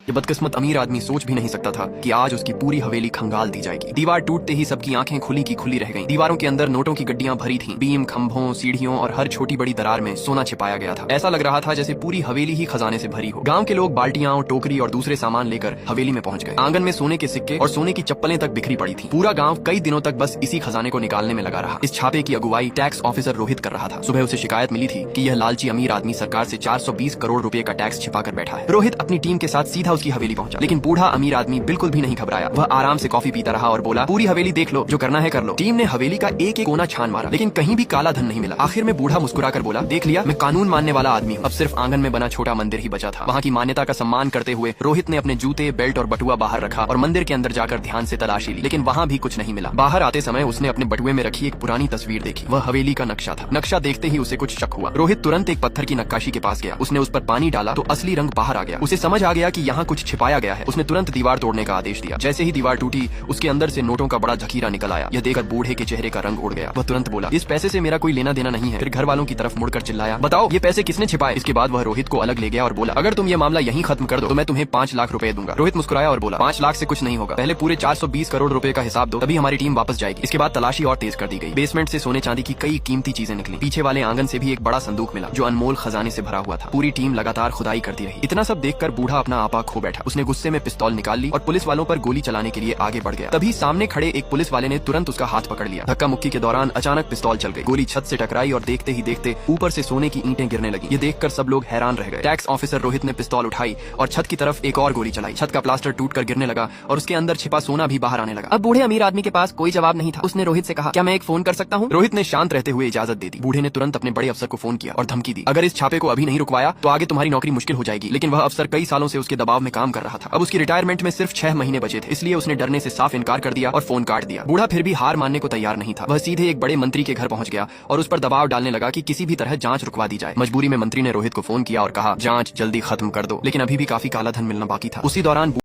ये बदकिस्मत अमीर आदमी सोच भी नहीं सकता था कि आज उसकी पूरी हवेली खंगाल दी जाएगी। दीवार टूटते ही सबकी आंखें खुली की खुली रह गईं। दीवारों के अंदर नोटों की गड्डियां भरी थीं। बीम, खंभों, सीढ़ियों और हर छोटी बड़ी दरार में सोना छिपाया गया था। ऐसा लग रहा था जैसे पूरी हवेली ही खजाने से भरी हो। गांव के लोग बाल्टियां, टोकरी और दूसरे सामान लेकर हवेली में पहुंच गए। आंगन में सोने के सिक्के और सोने की चप्पलें तक बिखरी पड़ी थी। पूरा गाँव कई दिनों तक बस इसी खजाने को निकालने में लगा रहा। इस छापे की अगुवाई टैक्स ऑफिसर रोहित कर रहा था। सुबह उसे शिकायत मिली थी कि यह लालची अमीर आदमी सरकार से 420 करोड़ रुपए का टैक्स छिपा कर बैठा है। रोहित अपनी टीम के साथ सीधा उसकी हवेली पहुंचा, लेकिन बूढ़ा अमीर आदमी बिल्कुल भी नहीं घबराया। वह आराम से कॉफी पीता रहा और बोला, पूरी हवेली देख लो, जो करना है कर लो। टीम ने हवेली का एक एक कोना छान मारा, लेकिन कहीं भी काला धन नहीं मिला। आखिर में बूढ़ा मुस्कुराकर बोला, देख लिया, मैं कानून मानने वाला आदमी हूँ। अब सिर्फ आंगन में बना छोटा मंदिर ही बचा था। वहाँ की मान्यता का सम्मान करते हुए रोहित ने अपने जूते, बेल्ट और बटुआ बाहर रखा और मंदिर के अंदर जाकर ध्यान से तलाशी ली, लेकिन वहाँ भी कुछ नहीं मिला। बाहर आते समय उसने अपने बटुए में रखी एक पुरानी तस्वीर देखी। वह हवेली का नक्शा था। नक्शा देखते ही उसे कुछ शक हुआ। रोहित तुरंत एक पत्थर की नक्काशी के पास गया। उसने उस पर पानी डाला तो असली रंग बाहर आ गया। उसे समझ आ गया कि यहाँ कुछ छिपाया गया है। उसने तुरंत दीवार तोड़ने का आदेश दिया। जैसे ही दीवार टूटी, उसके अंदर से नोटों का बड़ा जखीरा निकल आया। यह देखकर बूढ़े के चेहरे का रंग उड़ गया। वह तुरंत बोला, इस पैसे से मेरा कोई लेना देना नहीं है। फिर घर वालों की तरफ मुड़कर चिल्लाया, बताओ ये पैसे किसने छिपाए? इसके बाद वह रोहित को अलग ले गया और बोला, अगर तुम ये मामला यहीं खत्म कर दो तो मैं तुम्हें 5 लाख रुपए दूंगा। रोहित मुस्कुराया और बोला, 5 लाख से कुछ नहीं होगा, पहले पूरे 420 करोड़ रुपए का हिसाब दो, तभी हमारी टीम वापस जाएगी। इसके बाद तलाशी और तेज कर दी गई। बेसमेंट से सोने चांदी की कई कीमती चीजें निकली। पीछे वाले आंगन से भी एक बड़ा संदूक मिला जो अनमोल खजाने से भरा हुआ था। पूरी टीम लगातार खुदाई करती रही। इतना सब देखकर बूढ़ा अपना आपा खो बैठा। उसने गुस्से में पिस्तौल निकाल ली और पुलिस वालों पर गोली चलाने के लिए आगे बढ़ गया। तभी सामने खड़े एक पुलिस वाले ने तुरंत उसका हाथ पकड़ लिया। धक्का मुक्की के दौरान अचानक पिस्तौल चल गई। गोली छत से टकराई और देखते ही देखते ऊपर से सोने की ईंटें गिरने लगी। ये देखकर सब लोग हैरान रह गए। टैक्स ऑफिसर रोहित ने पिस्तौल उठाई और छत की तरफ एक और गोली चलाई। छत का प्लास्टर टूटकर गिरने लगा और उसके अंदर छिपा सोना भी बाहर आने लगा। अब बूढ़े अमीर आदमी के पास कोई जवाब नहीं था। उसने रोहित से कहा, क्या मैं एक फोन कर सकता हूँ? रोहित ने शांत रहते हुए इजाजत दे दी। बूढ़े ने तुरंत अपने बड़े अफसर को फोन किया और धमकी दी, अगर इस छापे को अभी नहीं रुकवाया तो आगे तुम्हारी नौकरी मुश्किल हो जाएगी। लेकिन वह अफसर कई सालों से उसके दबाव में काम कर रहा था। अब उसकी रिटायरमेंट में सिर्फ 6 महीने बचे थे, इसलिए उसने डरने से साफ इनकार कर दिया और फोन काट दिया। बूढ़ा फिर भी हार मानने को तैयार नहीं था। वह सीधे एक बड़े मंत्री के घर पहुंच गया और उस पर दबाव डालने लगा कि किसी भी तरह जांच रुकवा दी जाए। मजबूरी में मंत्री ने रोहित को फोन किया और कहा, जांच जल्दी खत्म कर दो, लेकिन अभी भी काफी काला धन मिलना बाकी था। उसी दौरान